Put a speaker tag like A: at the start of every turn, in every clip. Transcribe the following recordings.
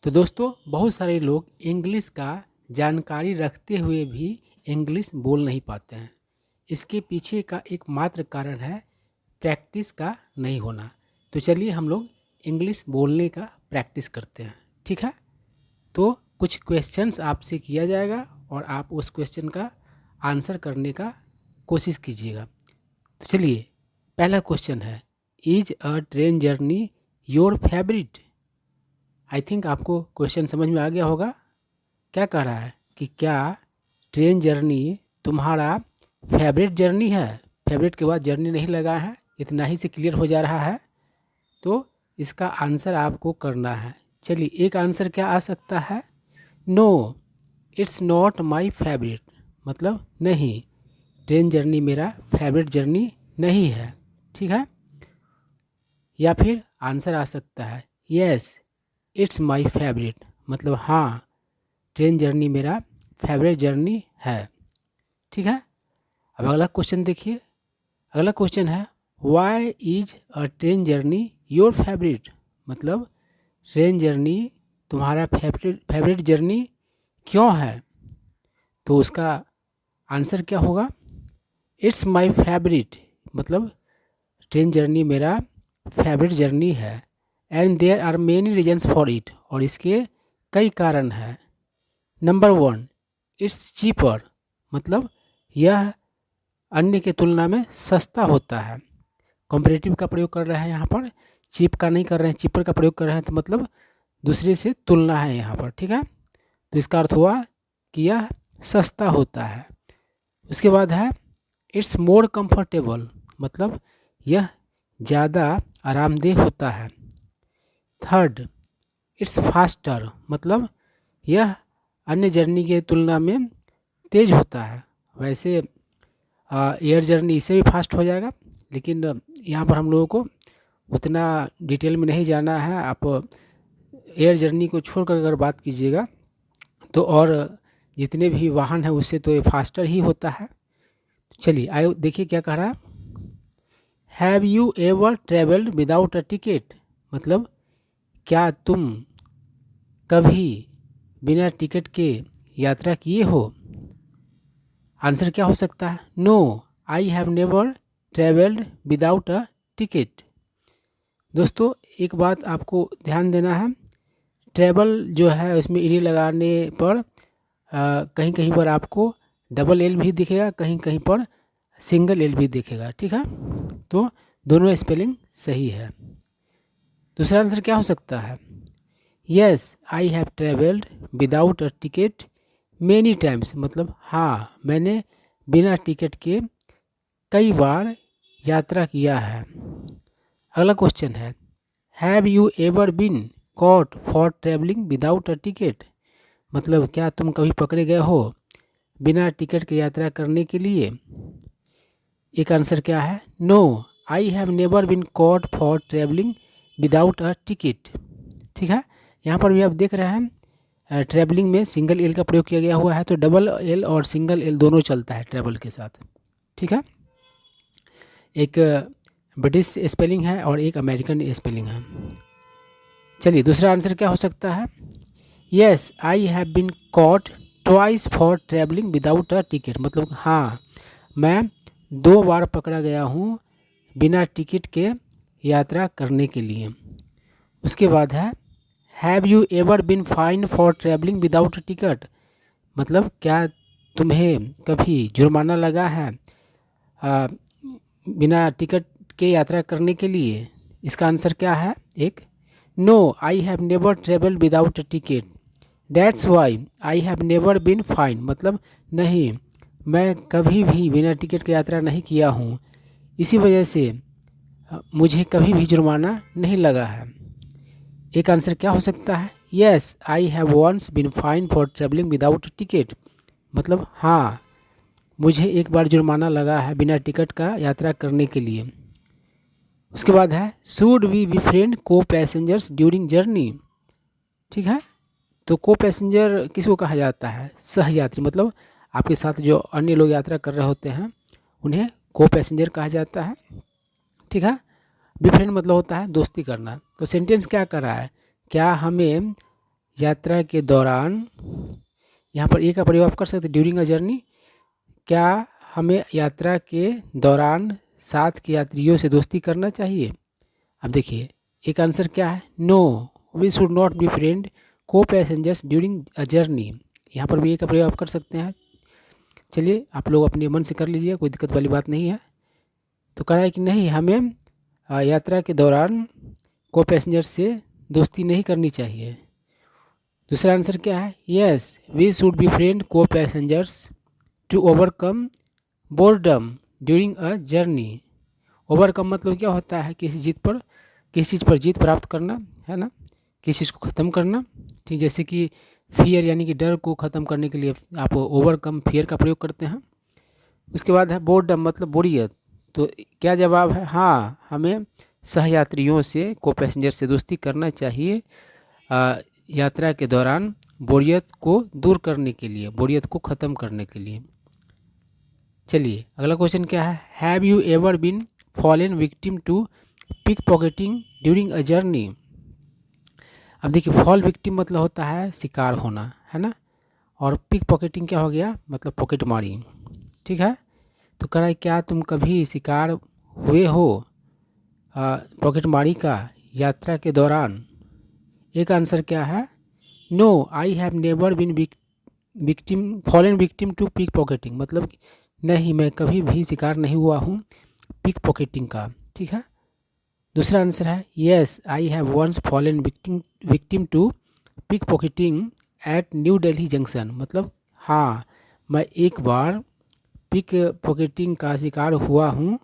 A: तो दोस्तों बहुत सारे लोग इंग्लिश का जानकारी रखते हुए भी इंग्लिश बोल नहीं पाते हैं। इसके पीछे का एकमात्र कारण है प्रैक्टिस का नहीं होना। तो चलिए हम लोग इंग्लिश बोलने का प्रैक्टिस करते हैं, ठीक है। तो कुछ क्वेश्चंस आपसे किया जाएगा और आप उस क्वेश्चन का आंसर करने का कोशिश कीजिएगा। तो चलिए, पहला क्वेश्चन है, is a train journey your favourite. I think आपको क्वेश्चन समझ में आ गया होगा। क्या कह रहा है कि क्या ट्रेन जर्नी तुम्हारा फेवरेट जर्नी है। फेवरेट के बाद जर्नी नहीं लगा है, इतना ही से क्लियर हो जा रहा है। तो इसका आंसर आपको करना है। चलिए, एक आंसर क्या आ सकता है, no it's not my favourite, मतलब नहीं, ट्रेन जर्नी मेरा फेवरेट जर्नी नहीं है, ठीक है। या फिर आंसर आ सकता है, यस इट्स माई फेवरेट, मतलब हाँ, ट्रेन जर्नी मेरा फेवरेट जर्नी है, ठीक है। अब अगला क्वेश्चन देखिए। अगला क्वेश्चन है, why is a train journey your favourite, मतलब ट्रेन जर्नी तुम्हारा फेवरेट जर्नी क्यों है। तो उसका आंसर क्या होगा, इट्स माई फेवरेट, मतलब ट्रेन जर्नी मेरा फेवरेट जर्नी है, and there are many reasons for it, और इसके कई कारण हैं। नंबर 1, इट्स चीपर, मतलब यह अन्य के तुलना में सस्ता होता है। कॉम्परेटिव का प्रयोग कर रहे हैं यहाँ पर, चीप का नहीं कर रहे हैं, चीपर का प्रयोग कर रहे हैं, तो मतलब दूसरे से तुलना है यहाँ पर, ठीक है। तो इसका अर्थ हुआ कि यह सस्ता होता है। उसके बाद है, इट्स मोर कंफर्टेबल, मतलब यह ज़्यादा आरामदेह होता है। थर्ड, इट्स फास्टर, मतलब यह अन्य जर्नी के तुलना में तेज़ होता है। वैसे एयर जर्नी इससे भी फास्ट हो जाएगा, लेकिन यहाँ पर हम लोगों को उतना डिटेल में नहीं जाना है। आप एयर जर्नी को छोड़कर अगर बात कीजिएगा तो और जितने भी वाहन हैं उससे तो ये फास्टर ही होता है। चलिए आइए देखिए क्या कह रहा है, have you ever travelled without a ticket, मतलब क्या तुम कभी बिना टिकट के यात्रा किए हो। आंसर क्या हो सकता है, no I have never travelled without a ticket. दोस्तों एक बात आपको ध्यान देना है, ट्रेवल जो है उसमें ईडी लगाने पर कहीं कहीं पर आपको डबल एल भी दिखेगा, कहीं कहीं पर सिंगल एल भी दिखेगा, ठीक है। तो दोनों स्पेलिंग सही है। दूसरा आंसर क्या हो सकता है, yes I have travelled without a ticket many times, मतलब हाँ, मैंने बिना टिकट के कई बार यात्रा किया है। अगला क्वेश्चन है, have you ever been caught for travelling without a ticket, मतलब क्या तुम कभी पकड़े गए हो बिना टिकट के यात्रा करने के लिए। एक आंसर क्या है, no I have never been caught for travelling without a ticket, ठीक है। यहाँ पर भी आप देख रहे हैं ट्रैवलिंग में सिंगल एल का प्रयोग किया गया हुआ है, तो डबल एल और सिंगल एल दोनों चलता है ट्रैवल के साथ, ठीक है। एक ब्रिटिश स्पेलिंग है और एक अमेरिकन स्पेलिंग है। चलिए दूसरा आंसर क्या हो सकता है, yes I have been caught twice for travelling without a ticket, मतलब हाँ, मैं 2 बार पकड़ा गया हूँ बिना टिकट के यात्रा करने के लिए। उसके बाद है, have you ever been fine for travelling without ticket, मतलब क्या तुम्हें कभी जुर्माना लगा है बिना टिकट के यात्रा करने के लिए। इसका आंसर क्या है, एक, no I have never travelled without ticket, that's why I have never been fine, मतलब नहीं, मैं कभी भी बिना टिकट की यात्रा नहीं किया हूँ, इसी वजह से मुझे कभी भी जुर्माना नहीं लगा है। एक आंसर क्या हो सकता है, yes I have once been fine for travelling without ticket, मतलब हाँ, मुझे एक बार जुर्माना लगा है बिना टिकट का यात्रा करने के लिए। उसके बाद है, शुड वी बी फ्रेंड को पैसेंजर्स ड्यूरिंग जर्नी, ठीक है। तो को पैसेंजर किसको कहा जाता है, सहयात्री, मतलब आपके साथ जो अन्य लोग यात्रा कर रहे होते हैं उन्हें को पैसेंजर कहा जाता है, ठीक है। बी फ्रेंड मतलब होता है दोस्ती करना। तो सेंटेंस क्या कर रहा है, क्या हमें यात्रा के दौरान, यहाँ पर ए का प्रयोग आप कर सकते ड्यूरिंग अ जर्नी। क्या हमें यात्रा के दौरान साथ के यात्रियों से दोस्ती करना चाहिए? अब देखिए एक आंसर क्या है, no we should not be friend को पैसेंजर्स ड्यूरिंग अ जर्नी। यहाँ पर भी ए का प्रयोग आप कर सकते हैं। चलिए आप लोग अपने मन से कर लीजिए, कोई दिक्कत वाली बात नहीं है। तो कह रहा है कि नहीं, हमें यात्रा के दौरान को पैसेंजर से दोस्ती नहीं करनी चाहिए। दूसरा आंसर क्या है, yes we should be friend को passengers to overcome boredom during a journey. Overcome मतलब क्या होता है, किसी चीज़ पर जीत प्राप्त करना, है ना, किसी चीज़ को ख़त्म करना। ठीक, जैसे कि फियर यानी कि डर को ख़त्म करने के लिए आप ओवरकम फियर का प्रयोग करते हैं। उसके बाद है बोर्डम मतलब बोरियत। तो क्या जवाब है, हाँ हमें सहयात्रियों से को पैसेंजर से दोस्ती करना चाहिए यात्रा के दौरान बोरियत को दूर करने के लिए, बोरियत को ख़त्म करने के लिए। चलिए अगला क्वेश्चन क्या है, have you ever been fallen victim to pickpocketing during a journey. अब देखिए फॉल विक्टिम मतलब होता है शिकार होना, है ना, और पिक पॉकेटिंग क्या हो गया, मतलब पॉकेट मारी। ठीक है, तो कह रहा है क्या तुम कभी शिकार हुए हो पॉकेट मारी का यात्रा के दौरान। एक आंसर क्या है, no I have never been victim fallen victim to pickpocketing, मतलब नहीं मैं कभी भी शिकार नहीं हुआ हूँ पिक पॉकेटिंग का। ठीक है, दूसरा आंसर है yes I have once fallen victim to pickpocketing at New Delhi junction, मतलब हाँ मैं एक बार पिक पॉकेटिंग का शिकार हुआ हूँ।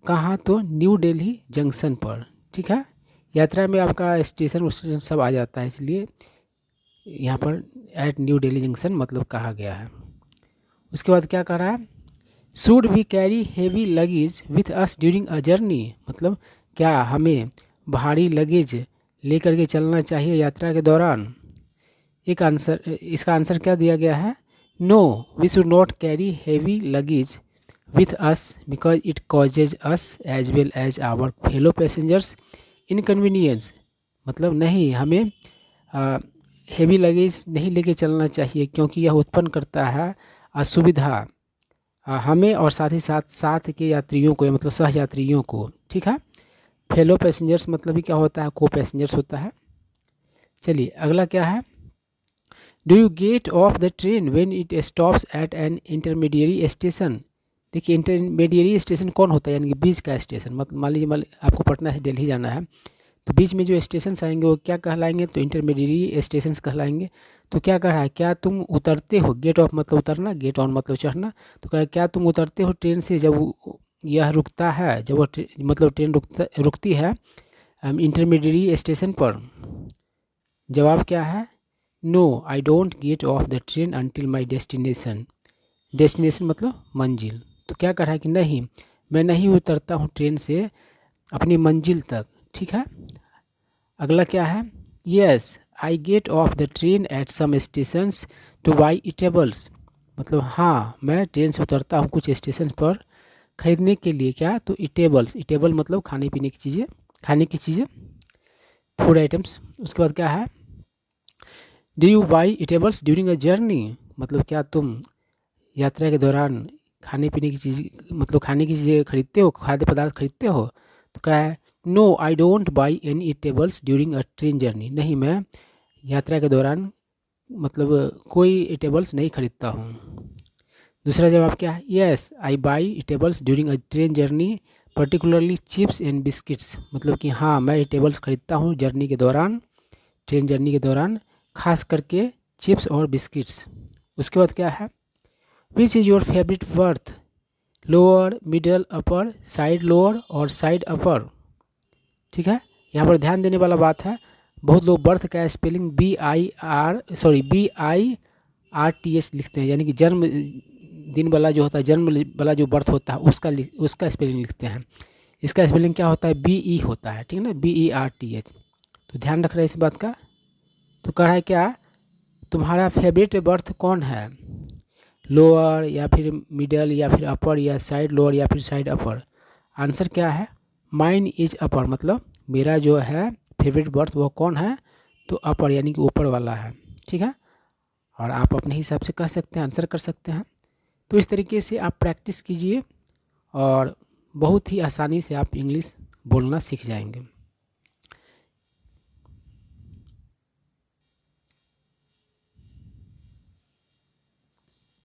A: कहाँ, तो न्यू दिल्ली जंक्शन पर। ठीक है, यात्रा में आपका स्टेशन सब आ जाता है, इसलिए यहाँ पर एट न्यू दिल्ली जंक्शन मतलब कहा गया है। उसके बाद क्या कह रहा है, should we carry heavy luggage with us during a journey, मतलब क्या हमें भारी लगेज लेकर के चलना चाहिए यात्रा के दौरान। एक आंसर, इसका आंसर क्या दिया गया है, no we should not carry heavy luggage with us because it causes us as well as our fellow passengers inconvenience, मतलब नहीं हमें हेवी लगेज नहीं लेके चलना चाहिए क्योंकि यह उत्पन्न करता है असुविधा हमें और साथ ही साथ के यात्रियों को, मतलब सह यात्रियों को। ठीक है, फेलो पैसेंजर्स मतलब भी क्या होता है, को पैसेंजर्स होता है। चलिए अगला क्या है, do you get off the train when it stops at an intermediary station. देखिए इंटरमीडिएरी स्टेशन कौन होता है, यानी कि बीच का स्टेशन। मतलब मान लीजिए आपको पटना से दिल्ली जाना है, तो बीच में जो स्टेशन आएंगे वो क्या कहलाएंगे, तो इंटरमीडिएरी स्टेशन कहलाएंगे। तो क्या कह रहा है, क्या तुम उतरते हो, गेट ऑफ मतलब उतरना, गेट ऑन मतलब चढ़ना। तो कह रहा है क्या तुम उतरते हो ट्रेन से जब यह रुकता है, जब वो मतलब ट्रेन रुकती है इंटरमीडिएरी स्टेशन पर। जवाब क्या है, no I don't get off the train until my destination. Destination मतलब मंजिल। तो क्या कह रहा है कि नहीं मैं नहीं उतरता हूँ ट्रेन से अपनी मंजिल तक। ठीक है, अगला क्या है, yes I get off the train at some stations to buy eatables, मतलब हाँ मैं ट्रेन से उतरता हूँ कुछ स्टेशन पर खरीदने के लिए। क्या, तो ईटेबल्स, ईटेबल मतलब खाने पीने की चीज़ें, खाने की चीज़ें, फूड आइटम्स। उसके बाद क्या है, do you by eatables during a journey, मतलब क्या तुम यात्रा के दौरान खाने पीने की चीज़, मतलब खाने की चीज़ें खरीदते हो, खाद्य पदार्थ खरीदते हो। तो क्या है, no I don't buy any eatables during a train journey, नहीं मैं यात्रा के दौरान मतलब कोई ईटेबल्स नहीं खरीदता हूँ। दूसरा जवाब क्या है, yes I by eatables during a train journey particularly chips and biscuits, मतलब कि हाँ मैं ईटेबल्स खरीदता हूँ जर्नी के दौरान, ट्रेन जर्नी के दौरान खास करके चिप्स और बिस्किट्स। उसके बाद क्या है, which is your favourite birth, lower middle upper side lower और साइड अपर। ठीक है, यहाँ पर ध्यान देने वाला बात है, बहुत लोग बर्थ का स्पेलिंग BIRTH लिखते हैं, यानी कि जन्म दिन वाला जो होता है, जन्म वाला जो बर्थ होता है उसका स्पेलिंग लिखते हैं। इसका स्पेलिंग क्या होता है, BE होता है। ठीक है ना, BERTH। तो ध्यान रख रहे हैं इस बात का। तो कह रहा है क्या तुम्हारा फेवरेट बर्थ कौन है, लोअर या फिर मिडल या फिर अपर या साइड लोअर या फिर साइड अपर। आंसर क्या है, माइन इज अपर, मतलब मेरा जो है फेवरेट बर्थ वो कौन है, तो अपर यानी कि ऊपर वाला है, ठीक है। और आप अपने हिसाब से कह सकते हैं, आंसर कर सकते हैं। तो इस तरीके से आप प्रैक्टिस कीजिए और बहुत ही आसानी से आप इंग्लिश बोलना सीख जाएंगे।